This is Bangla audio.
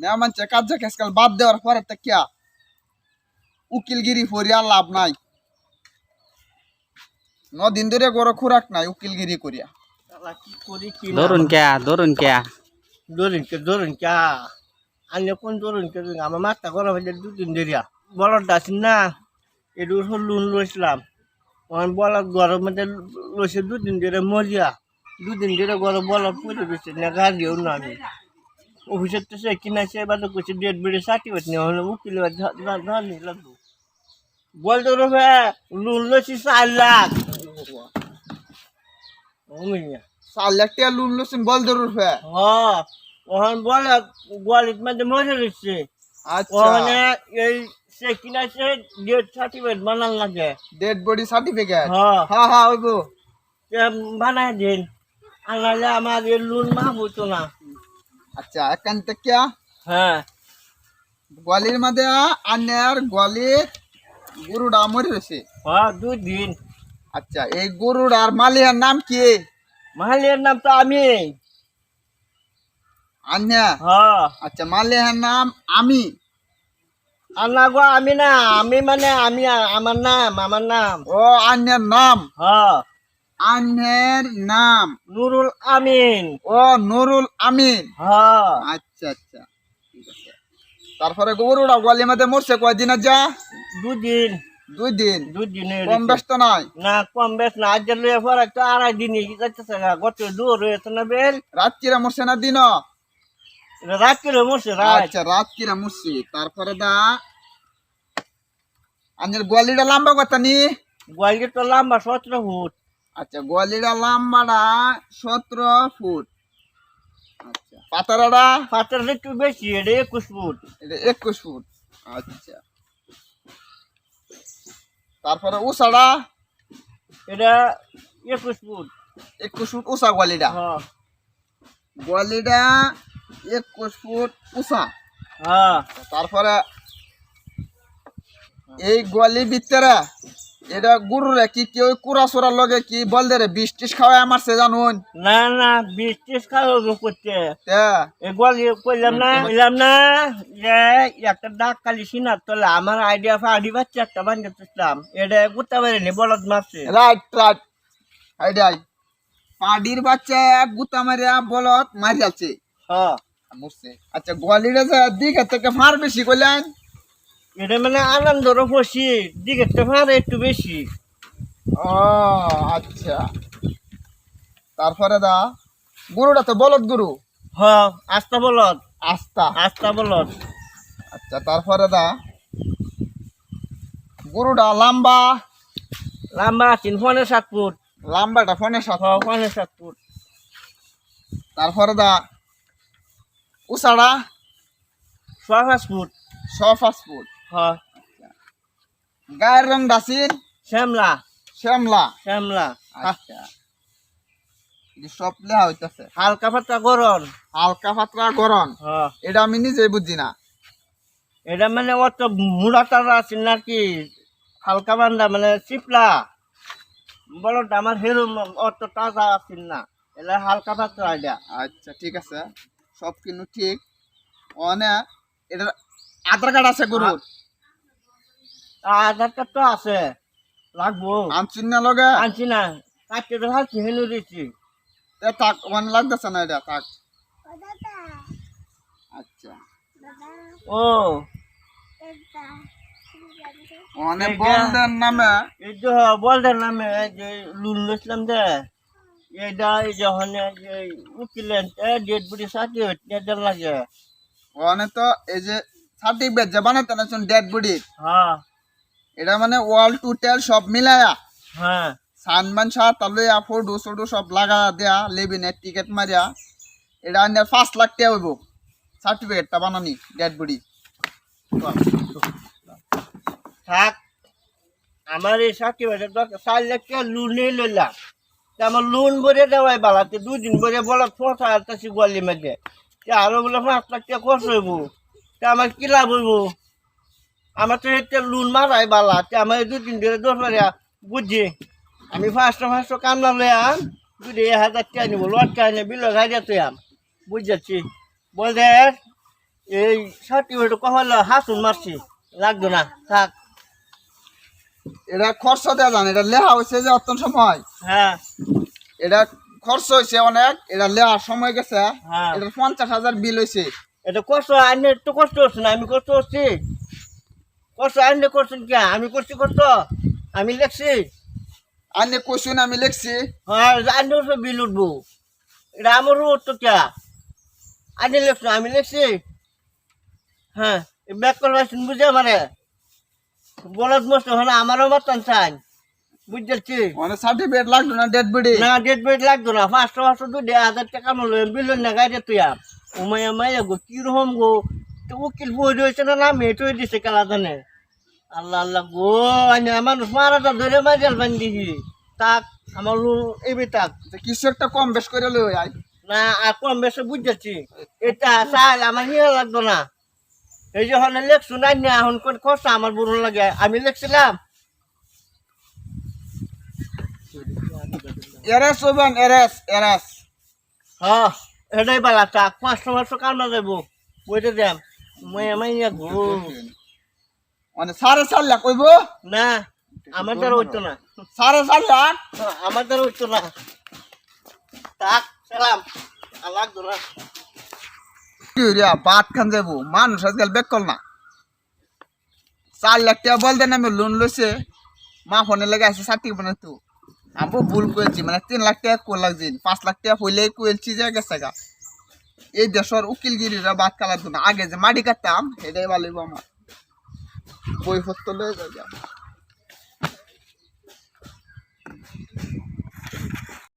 নেওয়া মানছে কাজ আজকাল বাদ দেওয়ার পরে তা কিয়া উকিলগিরি করিয়া লাভ নাই। নদিন ধরে গরো খুরাক নাই উকিলগিরি করিয়া। কি করি কি ধরুন কে ধরুন কে আনে কোন ধরুন কে আমার মাথা গরম হয়ে 2 দিন ধরিয়া বলদ আছেন না এটু লোন লইছিলাম বলদ গরম মধ্যে লইছে 2 দিন ধরে মরিয়া 2 দিন ধরে গরম বলদ পড়ে রয়েছে না গাড়িও না আমি অফিসের তো সে কিনাছে এবার তো কিছু ডেট বেড়ে সার্টিফিকেট নেওয়া হলো উকিল লাগবো বলতে রবে লোন লইছি 4 লাখ 4 লাখ টাকা লোন লইছেন বল জরুর ফে। হ্যাঁ ওখান বলে গোয়ালিত মধ্যে মরে রয়েছে আচ্ছা ওখানে এই সে কিনাছে ডেট সার্টিফিকেট বানান লাগে ডেড বডি সার্টিফিকেট। হ্যাঁ হ্যাঁ হ্যাঁ ওইবো বানায় দিন আনালে আমার এই লোন মাফ হতো না। আচ্ছা এখান থেকে হ্যাঁ গোয়ালির মধ্যে আন্যার গোয়ালির গরুটা মরে রয়েছে। হ্যাঁ 2 দিন। আচ্ছা এই গরুটার মালিকের নাম কি? মালিকের নাম তো আমি। আন্যা? হ্যাঁ আচ্ছা মালিকের নাম আমি। আন্না গো আমি না আমি মানে আমি আমার নাম। ও আন্যার নাম? হ্যাঁ আন্যের নাম নুরুল আমিন। ও নুরুল আমিন। হ্যাঁ আচ্ছা আচ্ছা ঠিক আছে। তারপরে গরুটা গোয়ালির মধ্যে মরছে কয়দিন যা? 2 দিন। 2 দিন। 2 দিনের কম বেশ তো নাই? না কম বেশ না আজ লয়ে পরে তো 2.5 দিনই যাইতেছে গত দূর হয়েছে না বেল রাত্রিরা মরছে না দিন? রাত্রে মরছে রাত। আচ্ছা রাত্রিরা মরছে। তারপরে দা আন্যের গোয়ালিটা লম্বা কত নি? গোয়ালি তো লম্বা 17 ফুট। আচ্ছা গোয়ালিটা লম্বাটা 17 ফুট। আচ্ছা পাতারাটা? পাতার একটু বেশি এটা 21 ফুট। এটা 21 ফুট। আচ্ছা তারপরে উষাটা? এটা 21 ফুট। 21 ফুট উষা গোয়ালিটা। হ্যাঁ গোয়ালিটা 21 ফুট উষা। হ্যাঁ তারপরে এই গোয়ালির ভিতরে এটা গরুরে কি কেউ কুড়া সোড়ার লগে কি বল দে রে 20 টিস খাওয়ায় মারছে জানুন? না না 20 খাওয়া করতে তা এ গোয়ালি কইলাম না যে একটা ডাক কালি সিনার তোলা আমার আইডিয়া ফাড়ি বাচ্চা একটা বান্ধবছিলাম এটা করতে পারিনি বলদ মারছে। রাইট রাইট আইডাই পাডির বাচ্চা গুতা মারিয়া বলত মারি যাচ্ছে হ্যাঁ মরছে। আচ্ছা গোয়ালিটা যে দিকে থেকে ফার বেশি কইলেন? এটা মানে আনন্দরও বসি দিকে তো ফাড়ে একটু বেশি। ও আচ্ছা তারপরে দা গরুটা তো বলদ গরু? হ্যাঁ আস্তা বলদ। আস্তা। বলদ। আচ্ছা তারপরে দা গরুটা লম্বা? লম্বা 7 ফুট। লম্বাটা 7.5 হ্যাঁ 7 ফুট। তারপরে দা উষাড়া? 5 ফুট। 5 ফুট। হ্যাঁ গায়ের রং দাসিন? শ্যামলা। শ্যামলা। আচ্ছা এই সব লেহা হইতাছে। হালকা পাতলা গরম। হালকা পাতলা গরম। হ্যাঁ এটা আমি নিজেই বুঝি না। এটা মানে অত মুড়া তারা আছে নাকি হালকা বান্দা মানে চিপলা বলটা আমার হেরো অত তাজা আছে না এটা হালকা পাতলা এটা। আচ্ছা ঠিক আছে সব কিন্তু ঠিক। অনেক এটা আধার কার্ড আছে গরুর? আধার কার্ড তো আছে লাগবো। আনছিন না লগে? আনছি না কাটতে তো হালছি হেনু দিচ্ছি। থাক ওখানে লাগতেছে না এটা থাক। আচ্ছা ও অনেক বলদের নামে এই যে বলদের নামে যে লুন লইছিলাম যে এইটা এই যখন উকিলেন ডেট বুড়ি সার্টিফিকেট লাগে। ওখানে তো এই যে সার্টিফিকেট যে বানাতে না ডেড বডি হ্যাঁ এটা মানে ওয়াল টোটাল সব মিলায়া হ্যাঁ সানমান শাহ তালুয়া ফটো সটো সব লাগা দেয়া লেবিনের টিকিট মারিয়া এটা আন্দার 5 লাখ টাকা হইব সার্টিফিকেটটা বানানি ডেড বডি। থাক আমার এই সার্টিফিকেটের দরকার 4 লাখ টাকা লোনে লইলাম আমার লোন ভরে দেওয়াই বালাতে 2 দিন ভরে বলা ফোটা আসতেছি গোয়ালির মধ্যে আরো বলে 5 লাখ টাকা খরচ হইব আমার কি লাভ হইব? আমার তো এটা লোন মারাই বালা আমার 2 দিন ধরে 10 বারে বুঝছি আমি 500 কামলা লইয়াম 2,000 টাকা নিব লটকা এনে বিল গাড়িয়া তুই বুঝ যাচ্ছি বলে এই সার্টিফিকেট কহলে হাসুন মারছি লাগতো না থাক। এটা খরচা দেওয়া যান, এটা লেখা হয়েছে যে অত সময়, হ্যাঁ এটা খরচ হয়েছে অনেক, এটা লেখার সময় গেছে, হ্যাঁ এটা 50,000 বিল হয়েছে। এটা কষ্ট আইনে একটু কষ্ট হচ্ছে না, আমি কষ্ট হচ্ছি, কষ্ট আইনে করছেন কে? আমি করছি কষ্ট, আমি লেখছি। আইনে কোশ্চেন আমি লিখছি, হ্যাঁ আইনে বিল উঠবো, এটা আমারও উঠতো কে? আইনে লেখছো, আমি লেখছি। হ্যাঁ ব্যাক করবাইছেন বুঝে মানে বলদ মস্ত হলে আমারও মতন চাই, বুঝছি। মানে সার্টিফিকেট লাগতো না, ডেড বডি না ডেট বেট লাগতো না, 500 2,000 টাকা মূল্য বিল না গাড়ি তুই উমাইয়া মাইয়া গো কিরকম গো, তো উকিল বই রয়েছে না নামে এটুই দিছে কালা জানে। আল্লাহ আল্লাহ গো, মানুষ মারাটা ধরে মাইজাল বান্ধিহি তাক আমার এবি তাক কিছু একটা কম বেশ করে লই আই। না আর কম বেশি বুঝছি, এটা চাল আমার নিয়ে লাগতো না। এই যে হলে লেখছু নাই না এখন কোন খরচা আমার বুড়ো লাগে, আমি লিখছিলাম। এরেস হবেন, এরেস এরেস। হ্যাঁ এটাই বালা চাক 500 কামনা যাবো বইতে যাম মাইয়া মাইয়া গো। মানে 4.5 লাখ কইব, না আমার দ্বারা হইতো না, 4.5 লাখ। আমার দ্বারা হইতো না। তাক সালাম আর লাগতো না। কি রে বাট খান যাবো, মানুষ আজকাল বেক কল না। 4 লাখ টাকা বলতে আমি লোন লইছে, মা ফোনে লেগে আছে সার্টিফিকেট বানাই তো আমি ভুল করেছি, মানে 3 লাখ টাকা কোল লাগছে, 5 লাখ টাকা হইলে কোয়েলছি যে গেছে গা। এই দেশের উকিলগিরিরা বাদ কালার না, আগে যে মাটি কাটতাম এটাই ভালো আমার বইপত্র লয়ে যাই।